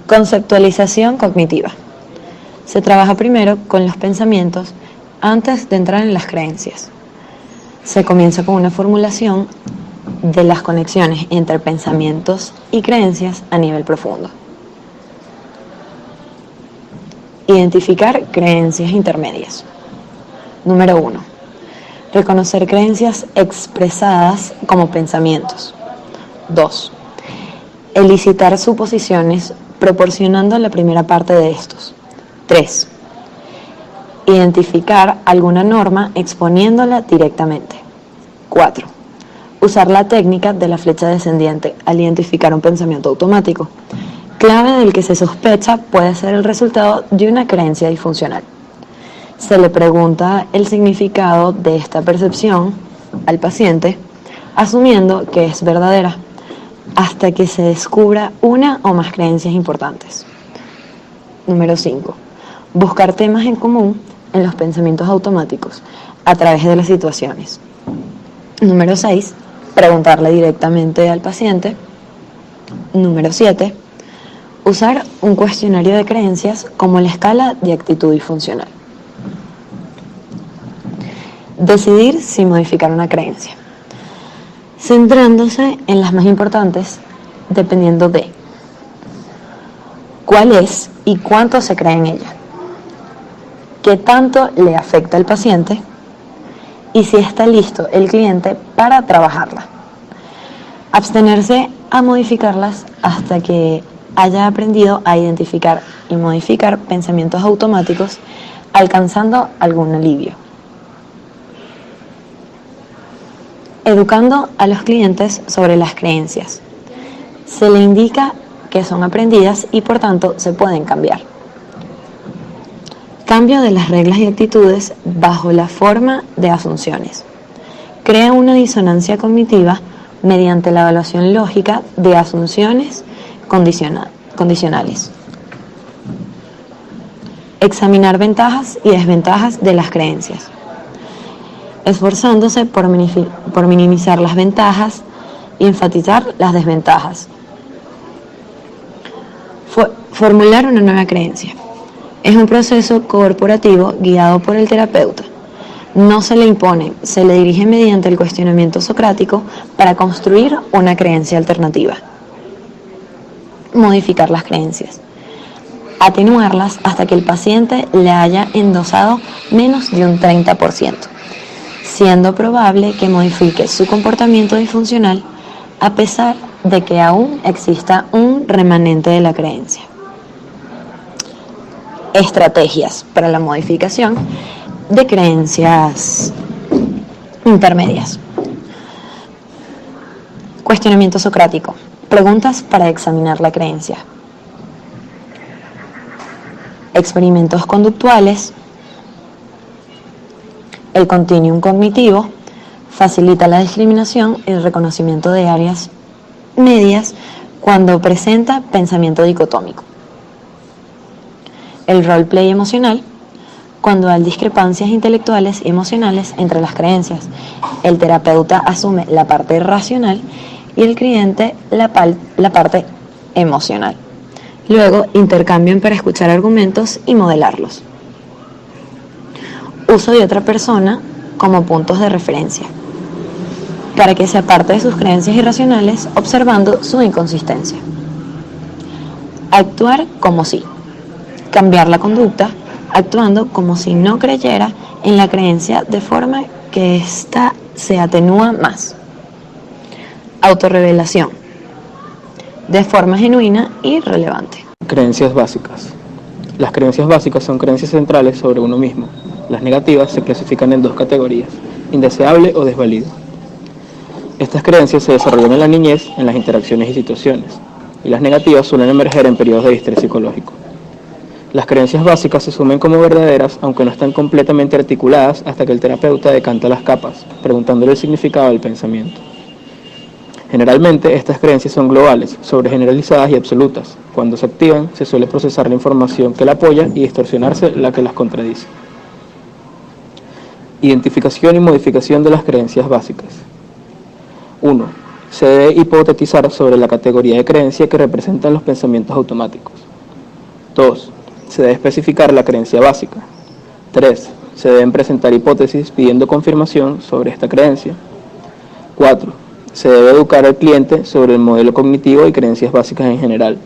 Conceptualización cognitiva. Se trabaja primero con los pensamientos antes de entrar en las creencias. Se comienza con una formulación de las conexiones entre pensamientos y creencias a nivel profundo. Identificar creencias intermedias. Número 1. Reconocer creencias expresadas como pensamientos. 2. Elicitar suposiciones proporcionando la primera parte de estos. 3. Identificar alguna norma exponiéndola directamente. 4. Usar la técnica de la flecha descendiente al identificar un pensamiento automático, clave del que se sospecha puede ser el resultado de una creencia disfuncional. Se le pregunta el significado de esta percepción al paciente, asumiendo que es verdadera, hasta que se descubra una o más creencias importantes. Número 5. Buscar temas en común en los pensamientos automáticos a través de las situaciones. Número 6. Preguntarle directamente al paciente. Número 7. Usar un cuestionario de creencias como la escala de actitud disfuncional. Decidir si modificar una creencia, centrándose en las más importantes dependiendo de cuál es y cuánto se cree en ella, qué tanto le afecta al paciente y si está listo el cliente para trabajarla. Abstenerse a modificarlas hasta que haya aprendido a identificar y modificar pensamientos automáticos, alcanzando algún alivio. Educando a los clientes sobre las creencias. Se le indica que son aprendidas y por tanto se pueden cambiar. Cambio de las reglas y actitudes bajo la forma de asunciones. Crea una disonancia cognitiva mediante la evaluación lógica de asunciones condicionales. Examinar ventajas y desventajas de las creencias, esforzándose por minimizar las ventajas y enfatizar las desventajas. Formular una nueva creencia. Es un proceso corporativo guiado por el terapeuta. No se le impone, se le dirige mediante el cuestionamiento socrático para construir una creencia alternativa. Modificar las creencias. Atenuarlas hasta que el paciente le haya endosado menos de un 30%. Siendo probable que modifique su comportamiento disfuncional a pesar de que aún exista un remanente de la creencia. Estrategias para la modificación de creencias intermedias. Cuestionamiento socrático. Preguntas para examinar la creencia. Experimentos conductuales. El continuum cognitivo facilita la discriminación y el reconocimiento de áreas medias cuando presenta pensamiento dicotómico. El roleplay emocional, cuando hay discrepancias intelectuales y emocionales entre las creencias. El terapeuta asume la parte racional y el cliente la parte emocional. Luego intercambian para escuchar argumentos y modelarlos. Uso de otra persona como puntos de referencia, para que se aparte de sus creencias irracionales observando su inconsistencia. Actuar como si. Cambiar la conducta actuando como si no creyera en la creencia de forma que ésta se atenúa más. Autorrevelación. De forma genuina y relevante. Creencias básicas. Las creencias básicas son creencias centrales sobre uno mismo. Las negativas se clasifican en dos categorías: indeseable o desvalido. Estas creencias se desarrollan en la niñez, en las interacciones y situaciones, y las negativas suelen emerger en periodos de distrés psicológico. Las creencias básicas se asumen como verdaderas, aunque no están completamente articuladas hasta que el terapeuta decanta las capas, preguntándole el significado del pensamiento. Generalmente, estas creencias son globales, sobregeneralizadas y absolutas. Cuando se activan, se suele procesar la información que la apoya y distorsionarse la que las contradice. Identificación y modificación de las creencias básicas. 1. Se debe hipotetizar sobre la categoría de creencia que representan los pensamientos automáticos. 2. Se debe especificar la creencia básica. 3. Se deben presentar hipótesis pidiendo confirmación sobre esta creencia. 4. Se debe educar al cliente sobre el modelo cognitivo y creencias básicas en general.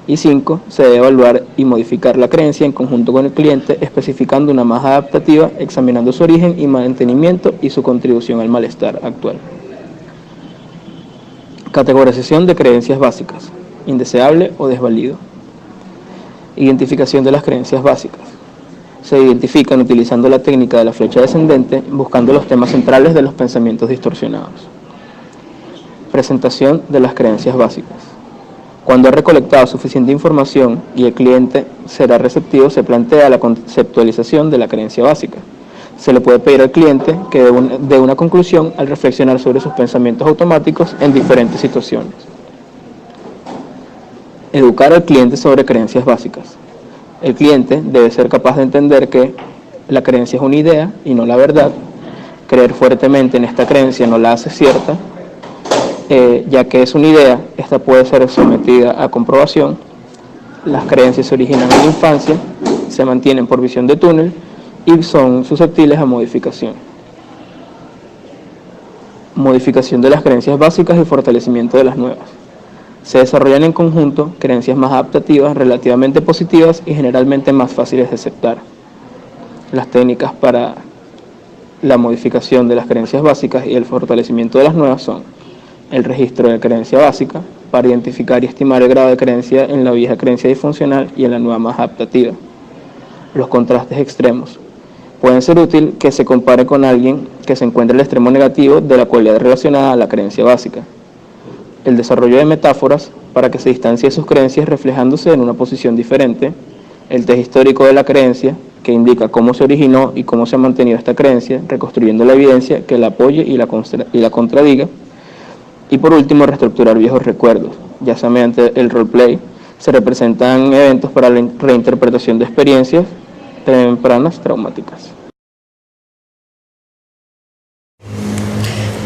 Y 5. Se debe evaluar y modificar la creencia en conjunto con el cliente, especificando una más adaptativa, examinando su origen y mantenimiento y su contribución al malestar actual. Categorización de creencias básicas: indeseable o desvalido. Identificación de las creencias básicas. Se identifican utilizando la técnica de la flecha descendente, buscando los temas centrales de los pensamientos distorsionados. Presentación de las creencias básicas. Cuando ha recolectado suficiente información y el cliente será receptivo, se plantea la conceptualización de la creencia básica. Se le puede pedir al cliente que dé una conclusión al reflexionar sobre sus pensamientos automáticos en diferentes situaciones. Educar al cliente sobre creencias básicas. El cliente debe ser capaz de entender que la creencia es una idea y no la verdad. Creer fuertemente en esta creencia no la hace cierta, ya que es una idea, esta puede ser sometida a comprobación. Las creencias se originan en la infancia, se mantienen por visión de túnel y son susceptibles a modificación. Modificación de las creencias básicas y fortalecimiento de las nuevas. Se desarrollan en conjunto creencias más adaptativas, relativamente positivas y generalmente más fáciles de aceptar. Las técnicas para la modificación de las creencias básicas y el fortalecimiento de las nuevas son: el registro de creencia básica, para identificar y estimar el grado de creencia en la vieja creencia disfuncional y en la nueva más adaptativa. Los contrastes extremos. Pueden ser útil que se compare con alguien que se encuentra en el extremo negativo de la cualidad relacionada a la creencia básica. El desarrollo de metáforas para que se distancie sus creencias reflejándose en una posición diferente. El test histórico de la creencia, que indica cómo se originó y cómo se ha mantenido esta creencia, reconstruyendo la evidencia que la apoye y la contradiga. Y por último, reestructurar viejos recuerdos, ya sea mediante el roleplay. Se representan eventos para la reinterpretación de experiencias tempranas traumáticas.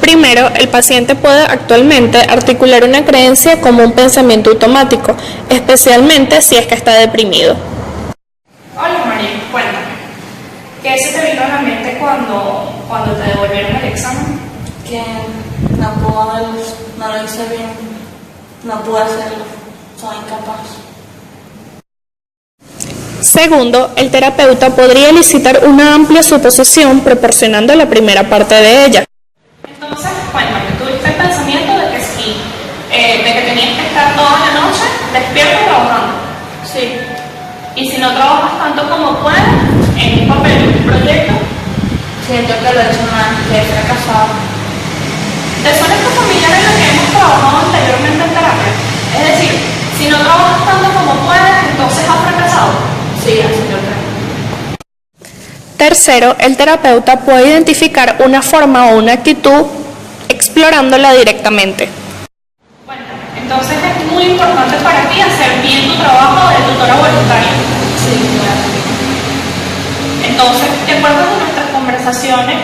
Primero, el paciente puede actualmente articular una creencia como un pensamiento automático, especialmente si es que está deprimido. Hola María, cuéntame, ¿qué se te vino a la mente cuando te devolvieron el examen? Que no puedo, no lo hice bien, no pude hacerlo, soy incapaz. Segundo, el terapeuta podría elicitar una amplia suposición proporcionando la primera parte de ella. Entonces, cuéntame, ¿tuviste el pensamiento de que sí, de que tenías que estar toda la noche despierto trabajando? Sí. Y si no trabajas tanto como puedes, en un papel, en un proyecto, Siento que lo he hecho mal, que he fracasado. ¿te suena esta familiar en la que hemos trabajado anteriormente en terapia? Es decir, si no trabajas tanto como puedes, entonces has fracasado. Sí, así lo creo. Tercero, el terapeuta puede identificar una forma o una actitud explorándola directamente. Cuéntame, entonces es muy importante para ti hacer bien tu trabajo de tutora voluntaria. Sí, claro. Entonces, ¿te acuerdas de nuestras conversaciones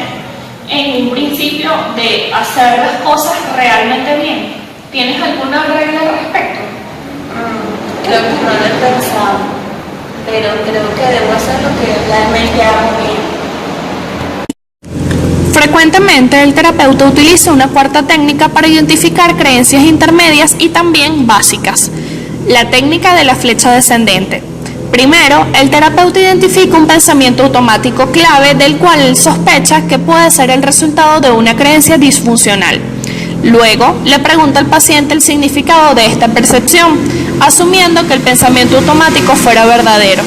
en un principio de hacer las cosas realmente bien? ¿Tienes alguna regla al respecto? Creo que no lo he pensado, pero creo que debo hacer lo que realmente hago bien. Frecuentemente, el terapeuta utiliza una cuarta técnica para identificar creencias intermedias y también básicas: la técnica de la flecha descendente. Primero, el terapeuta identifica un pensamiento automático clave del cual él sospecha que puede ser el resultado de una creencia disfuncional. Luego, le pregunta al paciente el significado de esta percepción, asumiendo que el pensamiento automático fuera verdadero.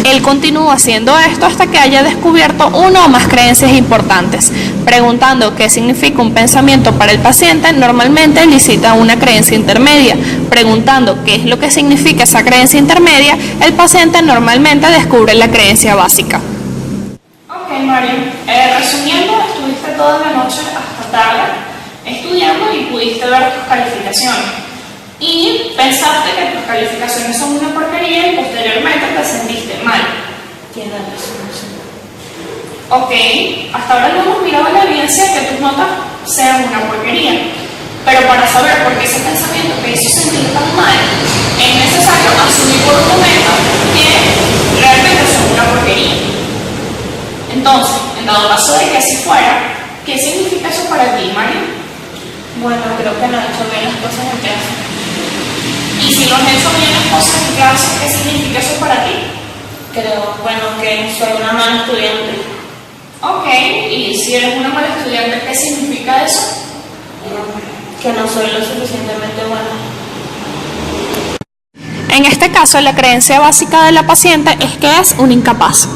Él continúa haciendo esto hasta que haya descubierto una o más creencias importantes. Preguntando qué significa un pensamiento para el paciente, normalmente elicita una creencia intermedia. Preguntando qué es lo que significa esa creencia intermedia, el paciente normalmente descubre la creencia básica. Ok, Mario. Resumiendo, estuviste toda la noche hasta tarde estudiando y pudiste ver tus calificaciones. Y pensaste que tus calificaciones son una porquería y posteriormente te sentiste mal. Tienes razón, sí. Ok, hasta ahora no hemos mirado la evidencia de que tus notas sean una porquería. Pero para saber por qué ese pensamiento te hizo sentir tan mal, es necesario asumir por un momento Bueno, creo que no he hecho bien las cosas en clase. Y si no has hecho bien las cosas en clase, ¿qué significa eso para ti? Creo, bueno, que soy una mala estudiante. Ok, y si eres una mala estudiante, ¿qué significa eso? Que no soy lo suficientemente buena. En este caso, la creencia básica de la paciente es que es un incapaz.